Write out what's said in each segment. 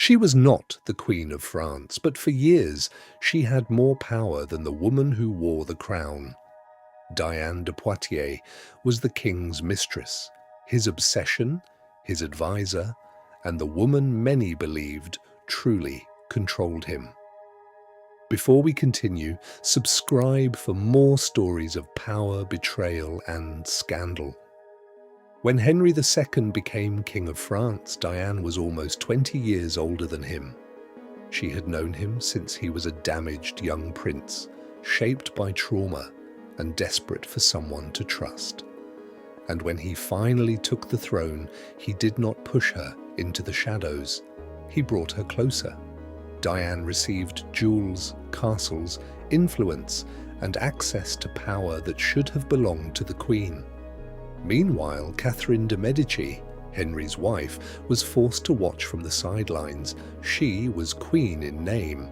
She was not the Queen of France, but for years she had more power than the woman who wore the crown. Diane de Poitiers was the king's mistress, his obsession, his advisor, and the woman many believed truly controlled him. Before we continue, subscribe for more stories of power, betrayal, and scandal. When Henry II became King of France, Diane was almost 20 years older than him. She had known him since he was a damaged young prince, shaped by trauma and desperate for someone to trust. And when he finally took the throne, he did not push her into the shadows. He brought her closer. Diane received jewels, castles, influence, and access to power that should have belonged to the Queen. Meanwhile, Catherine de Medici, Henry's wife, was forced to watch from the sidelines. She was queen in name,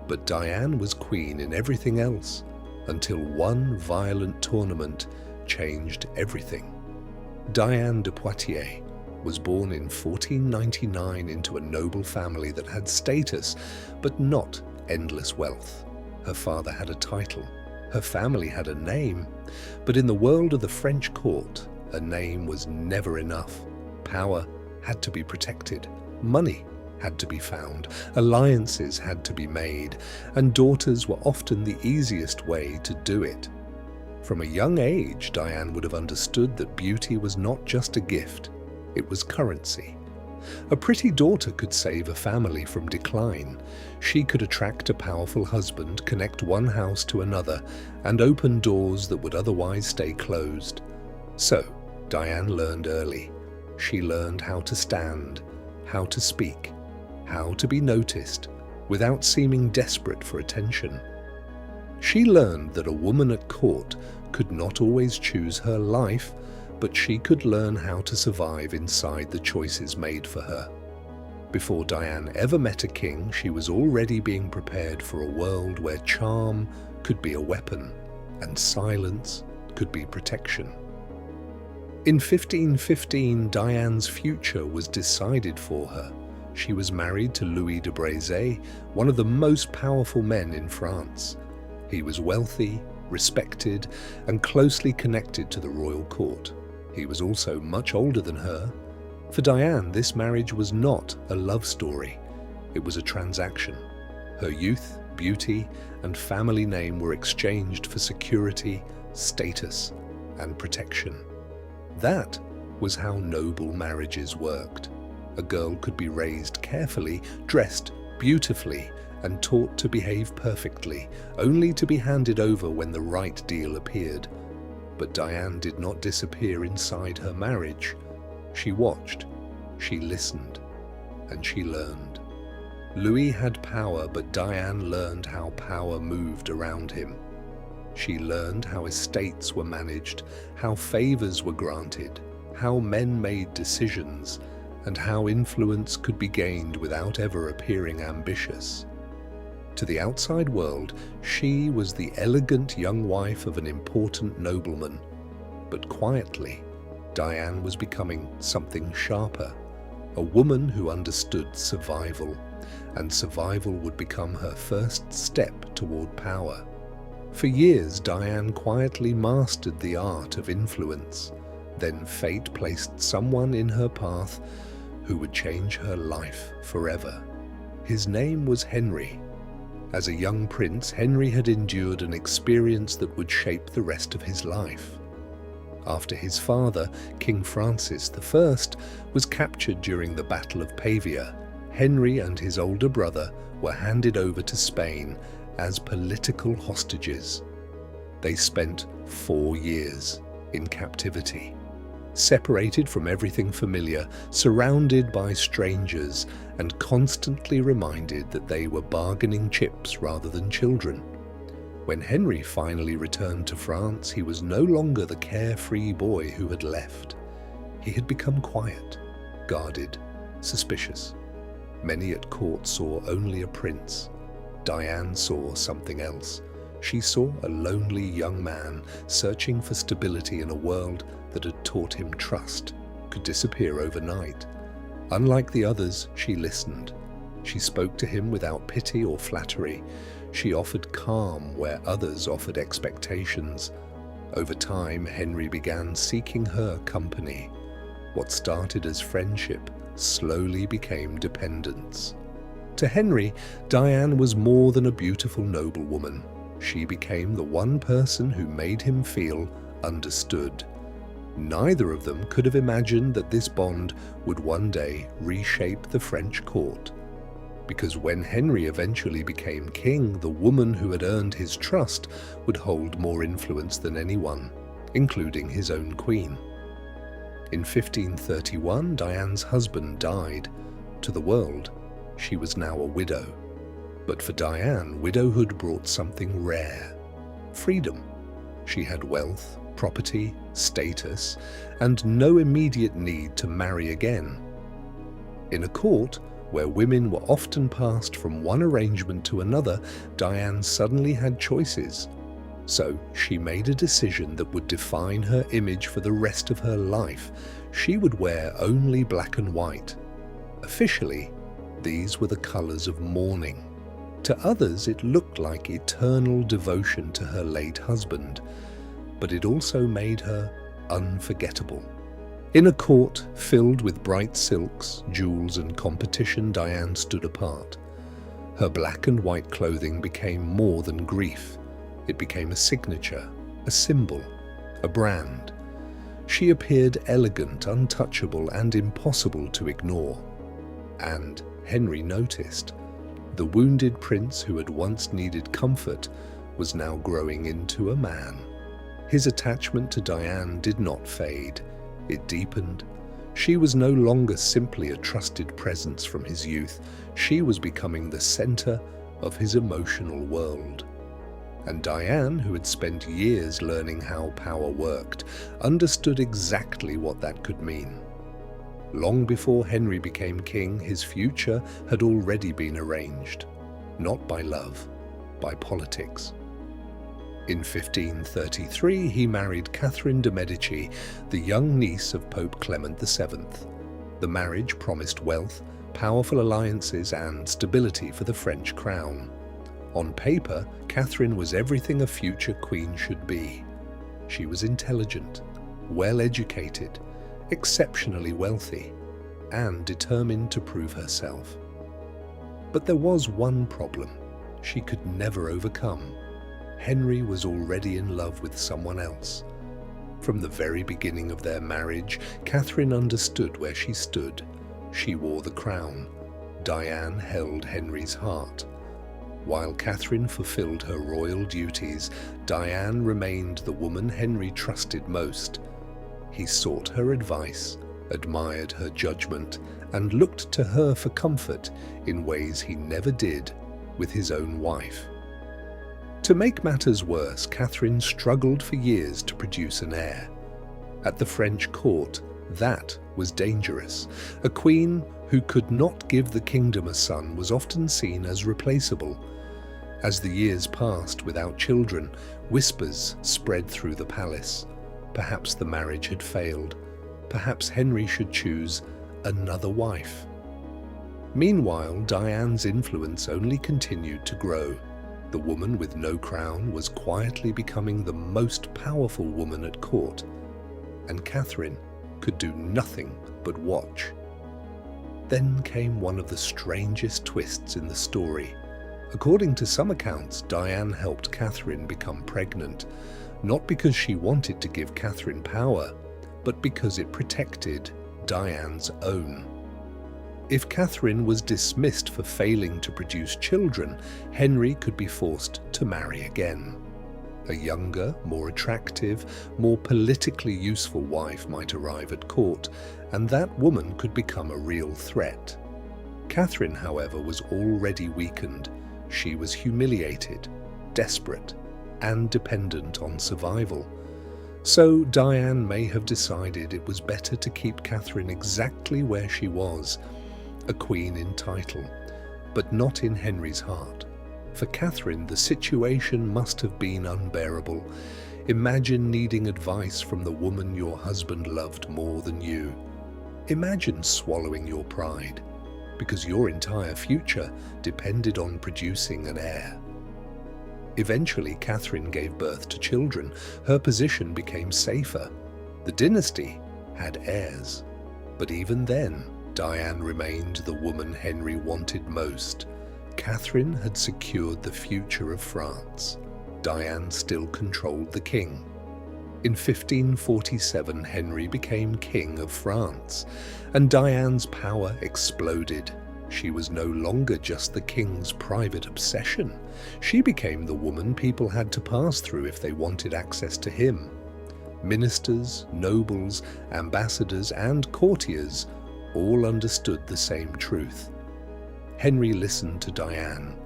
but Diane was queen in everything else, until one violent tournament changed everything. Diane de Poitiers was born in 1499 into a noble family that had status, but not endless wealth. Her father had a title, her family had a name, but in the world of the French court, a name was never enough. Power had to be protected, money had to be found, alliances had to be made, and daughters were often the easiest way to do it. From a young age, Diane would have understood that beauty was not just a gift, it was currency. A pretty daughter could save a family from decline. She could attract a powerful husband, connect one house to another, and open doors that would otherwise stay closed. So, Diane learned early. She learned how to stand, how to speak, how to be noticed, without seeming desperate for attention. She learned that a woman at court could not always choose her life, but she could learn how to survive inside the choices made for her. Before Diane ever met a king, she was already being prepared for a world where charm could be a weapon and silence could be protection. In 1515, Diane's future was decided for her. She was married to Louis de Braise, one of the most powerful men in France. He was wealthy, respected, and closely connected to the royal court. He was also much older than her. For Diane, this marriage was not a love story. It was a transaction. Her youth, beauty, and family name were exchanged for security, status, and protection. That was how noble marriages worked. A girl could be raised carefully, dressed beautifully, and taught to behave perfectly, only to be handed over when the right deal appeared. But Diane did not disappear inside her marriage. She watched, she listened, and she learned. Louis had power, but Diane learned how power moved around him. She learned how estates were managed, how favors were granted, how men made decisions, and how influence could be gained without ever appearing ambitious. To the outside world, she was the elegant young wife of an important nobleman. But quietly, Diane was becoming something sharper, a woman who understood survival, and survival would become her first step toward power. For years, Diane quietly mastered the art of influence. Then fate placed someone in her path who would change her life forever. His name was Henry. As a young prince, Henry had endured an experience that would shape the rest of his life. After his father, King Francis I, was captured during the Battle of Pavia, Henry and his older brother were handed over to Spain as political hostages. They spent 4 years in captivity, separated from everything familiar, surrounded by strangers, and constantly reminded that they were bargaining chips rather than children. When Henry finally returned to France, he was no longer the carefree boy who had left. He had become quiet, guarded, suspicious. Many at court saw only a prince. Diane saw something else. She saw a lonely young man searching for stability in a world that had taught him trust could disappear overnight. Unlike the others, she listened. She spoke to him without pity or flattery. She offered calm where others offered expectations. Over time, Henry began seeking her company. What started as friendship slowly became dependence. To Henry, Diane was more than a beautiful noblewoman. She became the one person who made him feel understood. Neither of them could have imagined that this bond would one day reshape the French court. Because when Henry eventually became king, the woman who had earned his trust would hold more influence than anyone, including his own queen. In 1531, Diane's husband died. To the world, she was now a widow. But for Diane, widowhood brought something rare: freedom. She had wealth, property, status, and no immediate need to marry again. In a court where women were often passed from one arrangement to another, Diane suddenly had choices. So she made a decision that would define her image for the rest of her life. She would wear only black and white. Officially, these were the colors of mourning. To others, it looked like eternal devotion to her late husband, but it also made her unforgettable. In a court filled with bright silks, jewels, and competition, Diane stood apart. Her black and white clothing became more than grief. It became a signature, a symbol, a brand. She appeared elegant, untouchable, and impossible to ignore. And Henry noticed. The wounded prince who had once needed comfort was now growing into a man. His attachment to Diane did not fade. It deepened. She was no longer simply a trusted presence from his youth. She was becoming the center of his emotional world. And Diane, who had spent years learning how power worked, understood exactly what that could mean. Long before Henry became king, his future had already been arranged, not by love, by politics. In 1533, he married Catherine de Medici, the young niece of Pope Clement VII. The marriage promised wealth, powerful alliances, and stability for the French crown. On paper, Catherine was everything a future queen should be. She was intelligent, well-educated, exceptionally wealthy, and determined to prove herself. But there was one problem she could never overcome. Henry was already in love with someone else. From the very beginning of their marriage, Catherine understood where she stood. She wore the crown. Diane held Henry's heart. While Catherine fulfilled her royal duties, Diane remained the woman Henry trusted most. He sought her advice, admired her judgment, and looked to her for comfort in ways he never did with his own wife. To make matters worse, Catherine struggled for years to produce an heir. At the French court, that was dangerous. A queen who could not give the kingdom a son was often seen as replaceable. As the years passed without children, whispers spread through the palace. Perhaps the marriage had failed. Perhaps Henry should choose another wife. Meanwhile, Diane's influence only continued to grow. The woman with no crown was quietly becoming the most powerful woman at court, and Catherine could do nothing but watch. Then came one of the strangest twists in the story. According to some accounts, Diane helped Catherine become pregnant, not because she wanted to give Catherine power, but because it protected Diane's own. If Catherine was dismissed for failing to produce children, Henry could be forced to marry again. A younger, more attractive, more politically useful wife might arrive at court, and that woman could become a real threat. Catherine, however, was already weakened. She was humiliated, desperate, and dependent on survival. So Diane may have decided it was better to keep Catherine exactly where she was, a queen in title, but not in Henry's heart. For Catherine, the situation must have been unbearable. Imagine needing advice from the woman your husband loved more than you. Imagine swallowing your pride, because your entire future depended on producing an heir. Eventually, Catherine gave birth to children. Her position became safer. The dynasty had heirs. But even then, Diane remained the woman Henry wanted most. Catherine had secured the future of France. Diane still controlled the king. In 1547, Henry became King of France, and Diane's power exploded. She was no longer just the king's private obsession. She became the woman people had to pass through if they wanted access to him. Ministers, nobles, ambassadors, and courtiers all understood the same truth. Henry listened to Diane.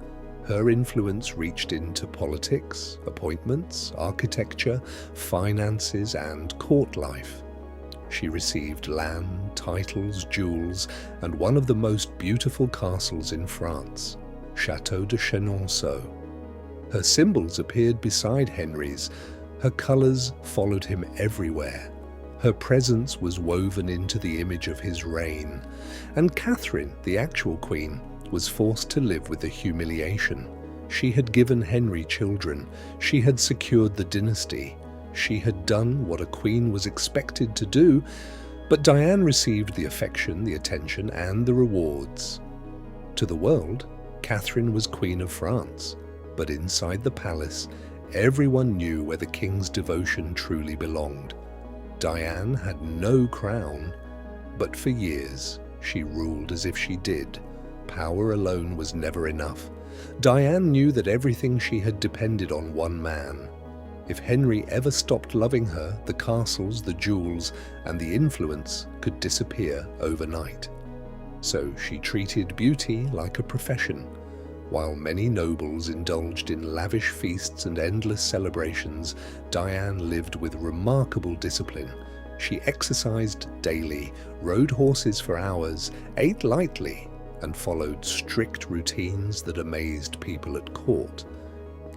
Her influence reached into politics, appointments, architecture, finances, and court life. She received land, titles, jewels, and one of the most beautiful castles in France, Château de Chenonceau. Her symbols appeared beside Henry's. Her colours followed him everywhere. Her presence was woven into the image of his reign. And Catherine, the actual queen, was forced to live with the humiliation. She had given Henry children. She had secured the dynasty. She had done what a queen was expected to do, but Diane received the affection, the attention, and the rewards. To the world, Catherine was Queen of France, but inside the palace, everyone knew where the king's devotion truly belonged. Diane had no crown, but for years she ruled as if she did. Power alone was never enough. Diane knew that everything she had depended on one man. If Henry ever stopped loving her, the castles, the jewels, and the influence could disappear overnight. So she treated beauty like a profession. While many nobles indulged in lavish feasts and endless celebrations, Diane lived with remarkable discipline. She exercised daily, rode horses for hours, ate lightly, and followed strict routines that amazed people at court.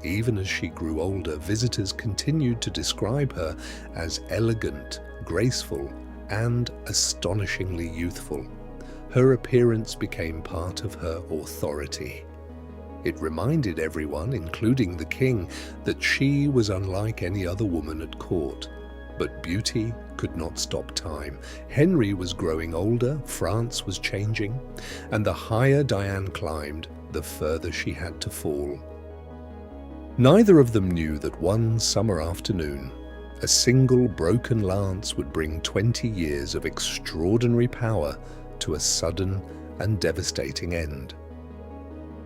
Even as she grew older, visitors continued to describe her as elegant, graceful, and astonishingly youthful. Her appearance became part of her authority. It reminded everyone, including the king, that she was unlike any other woman at court. But beauty could not stop time. Henry was growing older, France was changing, and the higher Diane climbed, the further she had to fall. Neither of them knew that one summer afternoon, a single broken lance would bring 20 years of extraordinary power to a sudden and devastating end.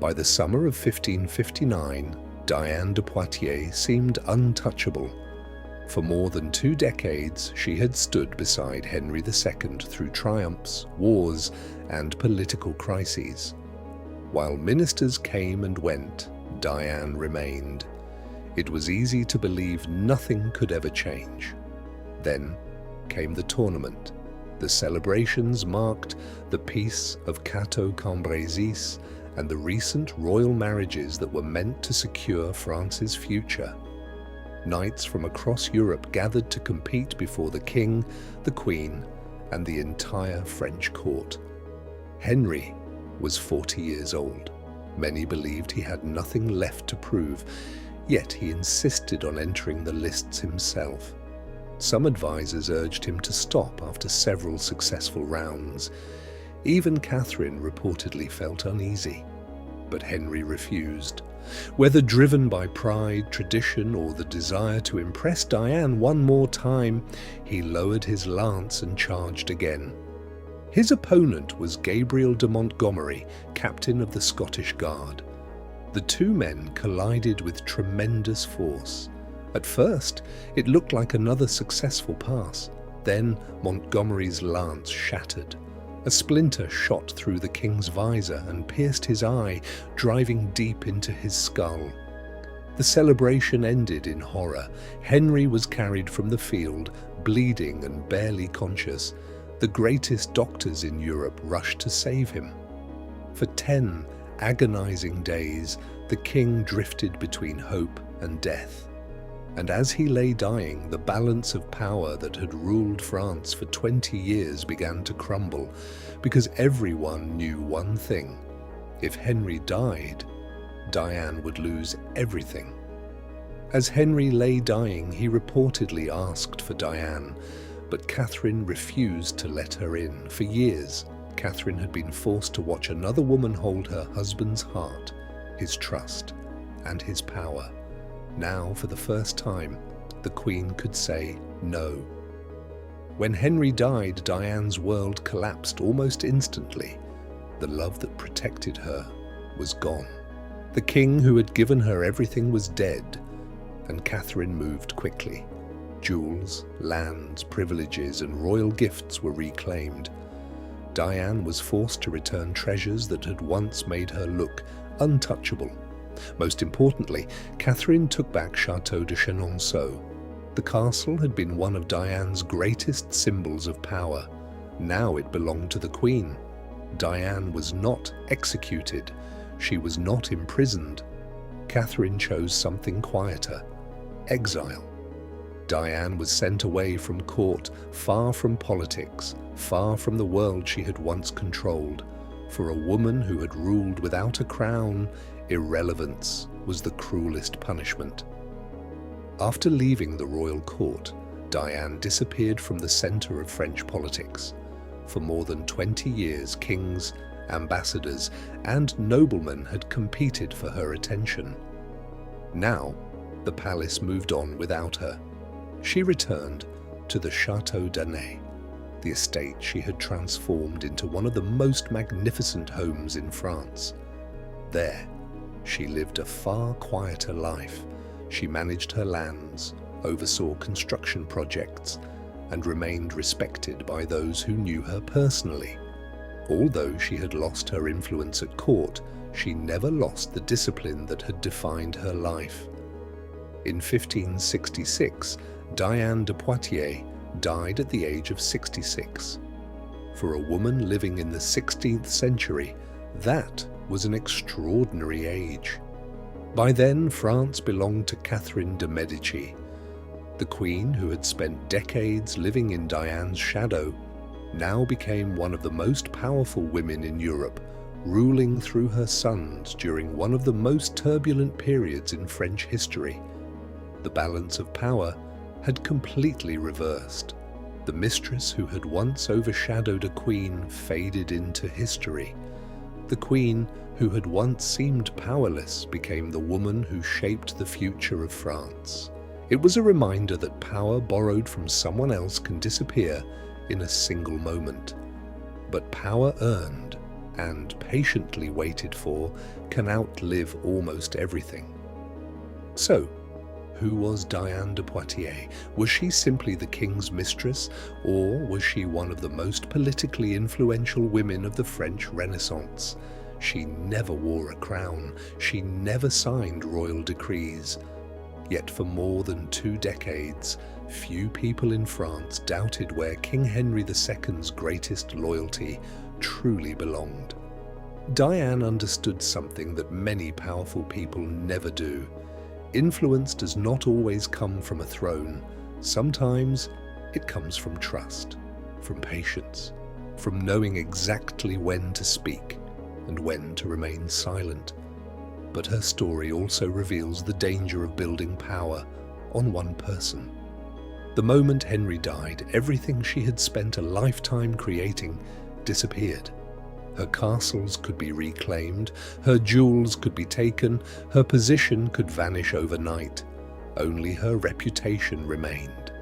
By the summer of 1559, Diane de Poitiers seemed untouchable. For more than 2 decades, she had stood beside Henry II through triumphs, wars, and political crises. While ministers came and went, Diane remained. It was easy to believe nothing could ever change. Then came the tournament. The celebrations marked the Peace of Cateau-Cambrésis and the recent royal marriages that were meant to secure France's future. Knights from across Europe gathered to compete before the king, the queen, and the entire French court. Henry was 40 years old. Many believed he had nothing left to prove, yet he insisted on entering the lists himself. Some advisors urged him to stop after several successful rounds. Even Catherine reportedly felt uneasy, but Henry refused. Whether driven by pride, tradition, or the desire to impress Diane one more time, he lowered his lance and charged again. His opponent was Gabriel de Montgomery, captain of the Scottish Guard. The two men collided with tremendous force. At first, it looked like another successful pass. Then Montgomery's lance shattered. A splinter shot through the king's visor and pierced his eye, driving deep into his skull. The celebration ended in horror. Henry was carried from the field, bleeding and barely conscious. The greatest doctors in Europe rushed to save him. For 10 agonizing days, the king drifted between hope and death. And as he lay dying, the balance of power that had ruled France for 20 years began to crumble, because everyone knew one thing: if Henry died, Diane would lose everything. As Henry lay dying, he reportedly asked for Diane, but Catherine refused to let her in. For years, Catherine had been forced to watch another woman hold her husband's heart, his trust, and his power. Now, for the first time, the Queen could say no. When Henry died, Diane's world collapsed almost instantly. The love that protected her was gone. The king who had given her everything was dead, and Catherine moved quickly. Jewels, lands, privileges, and royal gifts were reclaimed. Diane was forced to return treasures that had once made her look untouchable. Most importantly, Catherine took back Château de Chenonceau. The castle had been one of Diane's greatest symbols of power. Now it belonged to the Queen. Diane was not executed. She was not imprisoned. Catherine chose something quieter: exile. Diane was sent away from court, far from politics, far from the world she had once controlled. For a woman who had ruled without a crown, irrelevance was the cruelest punishment. After leaving the royal court, Diane disappeared from the center of French politics. For more than 20 years, kings, ambassadors, and noblemen had competed for her attention. Now, the palace moved on without her. She returned to the Château d'Anay, the estate she had transformed into one of the most magnificent homes in France. There, she lived a far quieter life. She managed her lands, oversaw construction projects, and remained respected by those who knew her personally. Although she had lost her influence at court, she never lost the discipline that had defined her life. In 1566, Diane de Poitiers died at the age of 66. For a woman living in the 16th century, that was an extraordinary age. By then, France belonged to Catherine de Medici. The Queen, who had spent decades living in Diane's shadow, now became one of the most powerful women in Europe, ruling through her sons during one of the most turbulent periods in French history. The balance of power had completely reversed. The mistress who had once overshadowed a queen faded into history. The queen, who had once seemed powerless, became the woman who shaped the future of France. It was a reminder that power borrowed from someone else can disappear in a single moment. But power earned and patiently waited for can outlive almost everything. So, who was Diane de Poitiers? Was she simply the king's mistress, or was she one of the most politically influential women of the French Renaissance? She never wore a crown. She never signed royal decrees. Yet for more than 2 decades, few people in France doubted where King Henry II's greatest loyalty truly belonged. Diane understood something that many powerful people never do. Influence does not always come from a throne. Sometimes it comes from trust, from patience, from knowing exactly when to speak and when to remain silent. But her story also reveals the danger of building power on one person. The moment Henry died, everything she had spent a lifetime creating disappeared. Her castles could be reclaimed, her jewels could be taken, her position could vanish overnight. Only her reputation remained.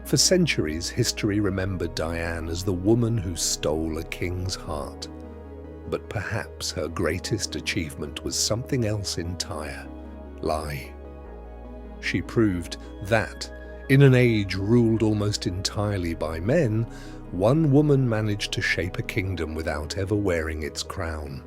For centuries, history remembered Diane as the woman who stole a king's heart. But perhaps her greatest achievement was something else entirely. She proved that, in an age ruled almost entirely by men, one woman managed to shape a kingdom without ever wearing its crown.